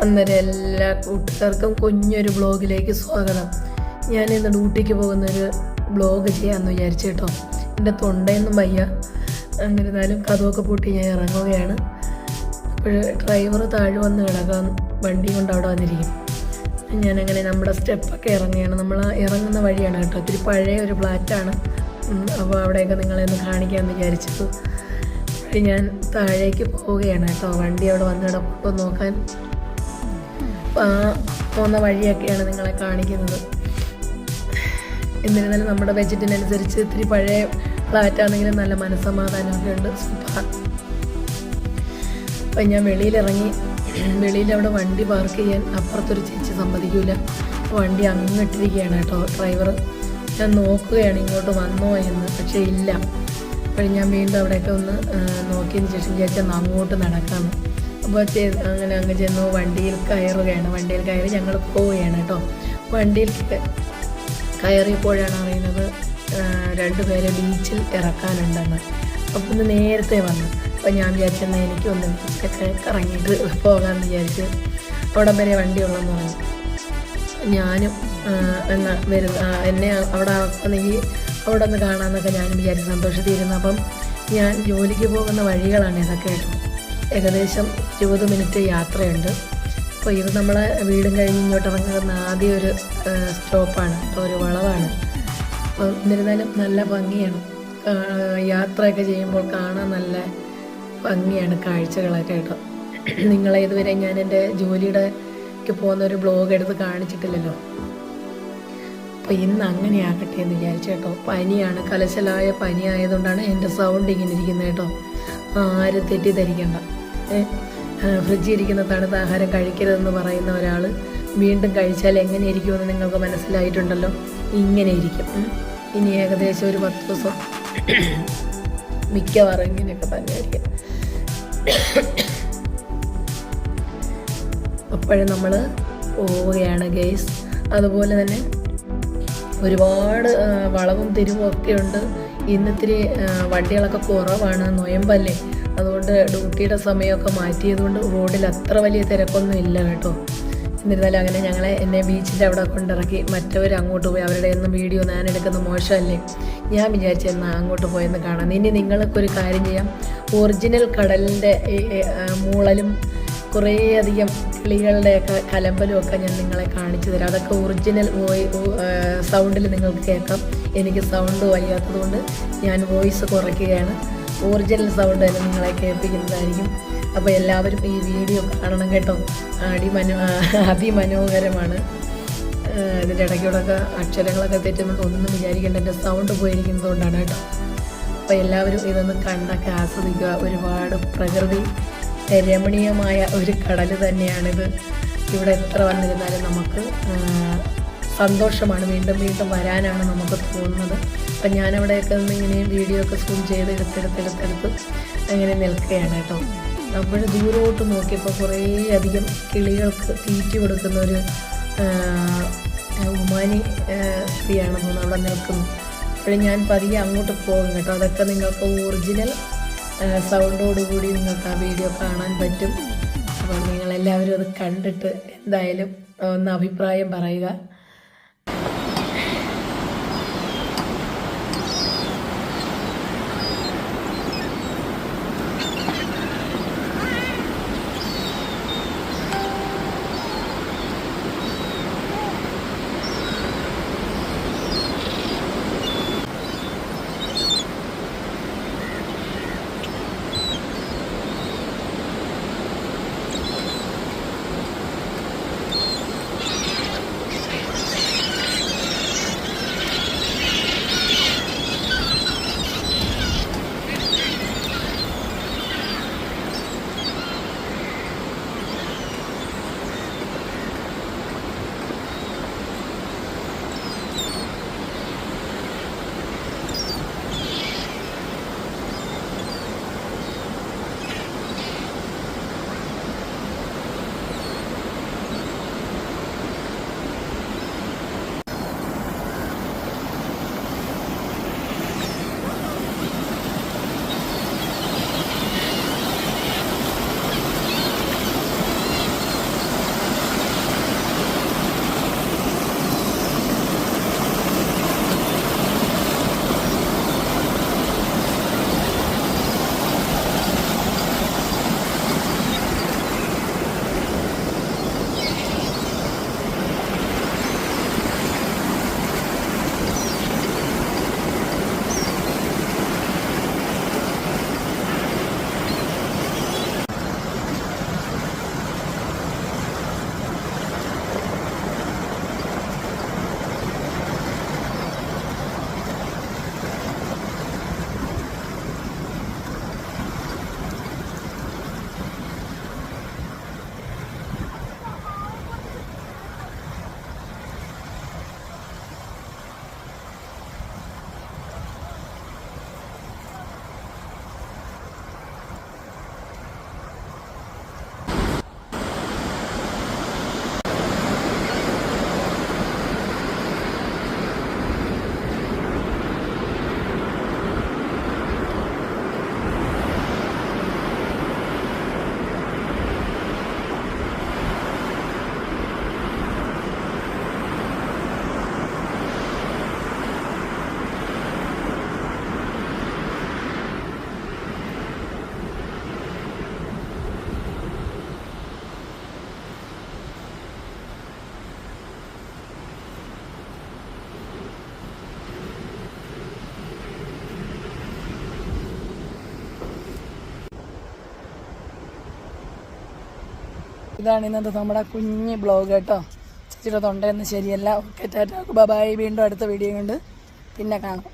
അന്നേരം എല്ലാ കൂട്ടുകാർക്കും കുഞ്ഞൊരു ബ്ലോഗിലേക്ക് സ്വാഗതം. ഞാൻ ഇന്ന് ഡ്യൂട്ടിക്ക് പോകുന്നൊരു ബ്ലോഗ് ചെയ്യാമെന്ന് വിചാരിച്ചു കേട്ടോ. എൻ്റെ തൊണ്ടയൊന്നും വയ്യ, എന്നിരുന്നാലും കഥമൊക്കെ പൂട്ടി ഞാൻ ഇറങ്ങുകയാണ്. അപ്പോൾ ഡ്രൈവർ താഴെ വന്ന് കിടക്കാൻ വണ്ടി കൊണ്ട് അവിടെ വന്നിരിക്കും. ഞാനങ്ങനെ നമ്മുടെ സ്റ്റെപ്പൊക്കെ ഇറങ്ങുകയാണ്. നമ്മൾ ഇറങ്ങുന്ന വഴിയാണ് കേട്ടോ. ഒത്തിരി പഴയ ഒരു ഫ്ലാറ്റാണ്. അപ്പോൾ അവിടെയൊക്കെ നിങ്ങളെ ഒന്ന് കാണിക്കാമെന്ന് വിചാരിച്ചത്. ഞാൻ താഴേക്ക് പോവുകയാണ് കേട്ടോ. വണ്ടി അവിടെ വന്ന് കിടക്കുമ്പോൾ നോക്കാൻ പോകുന്ന വഴിയൊക്കെയാണ് നിങ്ങളെ കാണിക്കുന്നത്. എന്നിരുന്നാലും നമ്മുടെ ബജറ്റിനനുസരിച്ച് ഇത്തിരി പഴയ ഫ്ലാറ്റാണെങ്കിലും നല്ല മനസ്സമാധാനമൊക്കെ ഉണ്ട്. സൂപ്പർ. അപ്പം ഞാൻ വെളിയിലിറങ്ങി. വെളിയിലവിടെ വണ്ടി പാർക്ക് ചെയ്യാൻ അപ്പുറത്തൊരു ചേച്ചി സമ്മതിക്കില്ല. വണ്ടി അങ്ങോട്ടിരിക്കുകയാണ് കേട്ടോ ഡ്രൈവർ. ഞാൻ നോക്കുകയാണ് ഇങ്ങോട്ട് വന്നോ എന്ന്, പക്ഷേ ഇല്ല. അപ്പോൾ ഞാൻ വീണ്ടും അവിടെയൊക്കെ ഒന്ന് നോക്കിയതിന് ശേഷം വിചാരിച്ചാൽ അങ്ങോട്ട് നടക്കാമെന്ന്. അപ്പോൾ അങ്ങനെ അങ്ങ് ചെന്നു വണ്ടിയിൽ കയറുകയാണ്. വണ്ടിയിൽ കയറി ഞങ്ങൾ പോവുകയാണ് കേട്ടോ. വണ്ടിയിൽ കയറിയപ്പോഴാണ് അറിയുന്നത് രണ്ടുപേരെ ബീച്ചിൽ ഇറക്കാനുണ്ടെന്ന്. അപ്പോൾ ഇന്ന് നേരത്തെ വന്നു. അപ്പോൾ ഞാൻ വിചാരിച്ചെന്നാൽ എനിക്കൊന്ന് ബീച്ചൊക്കെ കറങ്ങിയിട്ട് പോകാമെന്ന് വിചാരിച്ച് അവിടം വരെ വണ്ടി ഉള്ളതെന്ന് പറഞ്ഞു. ഞാനും എന്നാൽ എന്നെ അവിടെ ആക്കുന്നെങ്കിൽ അവിടെ ഒന്ന് കാണാമെന്നൊക്കെ ഞാനും വിചാരിച്ച് സന്തോഷത്തിരുന്നു. അപ്പം ഞാൻ ജോലിക്ക് പോകുന്ന വഴികളാണ് ഇതൊക്കെ കേട്ടോ. ഏകദേശം 20 മിനിറ്റ് യാത്രയുണ്ട്. അപ്പോൾ ഇത് നമ്മളെ വീടും കഴിഞ്ഞ് ഇങ്ങോട്ട് ഇറങ്ങുന്ന ആദ്യം ഒരു സ്റ്റോപ്പാണ്, ഒരു വളവാണ്. അപ്പോൾ എന്നിരുന്നാലും നല്ല ഭംഗിയാണ്. യാത്രയൊക്കെ ചെയ്യുമ്പോൾ കാണാൻ നല്ല ഭംഗിയാണ് കാഴ്ചകളൊക്കെ കേട്ടോ. നിങ്ങളെ ഇതുവരെ ഞാൻ എൻ്റെ ജോലിയുടെക്ക് പോകുന്നൊരു ബ്ലോഗ് എടുത്ത് കാണിച്ചിട്ടില്ലല്ലോ. അപ്പോൾ ഇന്ന് അങ്ങനെ ആകട്ടെ എന്ന് വിചാരിച്ചു കേട്ടോ. പനിയാണ്, കലശലായ പനി ആയതുകൊണ്ടാണ് എൻ്റെ സൗണ്ട് ഇങ്ങനെ ഇരിക്കുന്നത് കേട്ടോ. ആരും തെറ്റിദ്ധരിക്കണ്ട. ഫ്രിഡ്ജിൽ ഇരിക്കുന്ന തണുത്ത ആഹാരം കഴിക്കരുതെന്ന് പറയുന്ന ഒരാൾ വീണ്ടും കഴിച്ചാൽ എങ്ങനെ ഇരിക്കുമെന്ന് നിങ്ങൾക്ക് മനസ്സിലായിട്ടുണ്ടല്ലോ. ഇങ്ങനെ ഇരിക്കും. ഇനി ഏകദേശം ഒരു 10 ദിവസം മിക്കവാറും ഇങ്ങനെയൊക്കെ തന്നെ ആയിരിക്കും. അപ്പോഴും നമ്മൾ പോവുകയാണ് ഗൈസ്. അതുപോലെ തന്നെ ഒരുപാട് വളവും തിരിവും ഒക്കെ ഉണ്ട്. ഇന്നിത്തിരി വണ്ടികളൊക്കെ കുറവാണ്, നൊയമ്പല്ലേ. അതുകൊണ്ട് ഡ്യൂട്ടിയുടെ സമയമൊക്കെ മാറ്റിയതുകൊണ്ട് റോഡിൽ അത്ര വലിയ തിരക്കൊന്നും ഇല്ല കേട്ടോ. എന്നിരുന്നാലും അങ്ങനെ എന്നെ ബീച്ചിൻ്റെ അവിടെ കൊണ്ടിറക്കി. മറ്റവർ അങ്ങോട്ട് പോയി. അവരുടെ ഒന്നും വീഡിയോ ഞാൻ എടുക്കുന്ന മോശമല്ലേ. ഞാൻ വിചാരിച്ചു എന്നാൽ അങ്ങോട്ട് പോയെന്ന് കാണാം. ഇനി നിങ്ങൾക്കൊരു കാര്യം ചെയ്യാം. ഒറിജിനൽ കടലിൻ്റെ മൂളലും കുറേയധികം കിളികളുടെയൊക്കെ കലമ്പലും ഒക്കെ ഞാൻ നിങ്ങളെ കാണിച്ചു തരാം. അതൊക്കെ ഒറിജിനൽ സൗണ്ടിൽ നിങ്ങൾക്ക് കേൾക്കാം. എനിക്ക് സൗണ്ട് വയ്യാത്തതുകൊണ്ട് ഞാൻ വോയിസ് കുറയ്ക്കുകയാണ്. ഒറിജിനൽ സൗണ്ട് തന്നെ നിങ്ങളെ കേൾപ്പിക്കുന്നതായിരിക്കും. അപ്പോൾ എല്ലാവരും ഈ വീഡിയോ കാണണം കേട്ടോ. അതിമനോഹരമാണ്. ഇതിൻ്റെ ഇടയ്ക്കൂടെയൊക്കെ അക്ഷരങ്ങളൊക്കെ തെറ്റുമ്പോൾ ഒന്നും വിചാരിക്കേണ്ട, എൻ്റെ സൗണ്ട് പോയിരിക്കുന്നത് കൊണ്ടാണ് കേട്ടോ. അപ്പോൾ എല്ലാവരും ഇതൊന്ന് കണ്ടൊക്കെ ആസ്വദിക്കുക. ഒരുപാട് പ്രകൃതി രമണീയമായ ഒരു കടൽ തന്നെയാണിത്. ഇവിടെ എത്ര വന്നിരുന്നാലും നമുക്ക് സന്തോഷമാണ്. വീണ്ടും വീണ്ടും വരാനാണ് നമുക്ക് തോന്നുന്നത്. അപ്പം ഞാനവിടെയൊക്കെ ഒന്ന് ഇങ്ങനെ വീഡിയോ ഒക്കെ സൂം ചെയ്ത് എടുത്തെടുത്ത് അങ്ങനെ നിൽക്കുകയാണ് കേട്ടോ. അപ്പോൾ ദൂരോട്ട് നോക്കിയപ്പോൾ കുറേ അധികം കിളികൾക്ക് തീറ്റി കൊടുക്കുന്ന ഒരു ഉമാനി സ്ത്രീയാണ് തോന്നുന്നു അവിടെ നിൽക്കുന്നു. അപ്പോഴും ഞാൻ പതിയെ അങ്ങോട്ട് പോകും കേട്ടോ. അതൊക്കെ നിങ്ങൾക്ക് ഒറിജിനൽ സൗണ്ടോടുകൂടി നിങ്ങൾക്ക് ആ വീഡിയോ കാണാൻ പറ്റും. അപ്പോൾ നിങ്ങളെല്ലാവരും അത് കണ്ടിട്ട് എന്തായാലും ഒന്ന് അഭിപ്രായം പറയുക. ഇതാണ് ഇന്നത്തെ നമ്മുടെ കുഞ്ഞ് ബ്ലോഗ് കേട്ടോ. ചേച്ചിയുടെ തൊണ്ടയൊന്നും ശരിയല്ല. Okay, tata, bye. വീണ്ടും അടുത്ത വീഡിയോ കൊണ്ട് പിന്നെ കാണാം.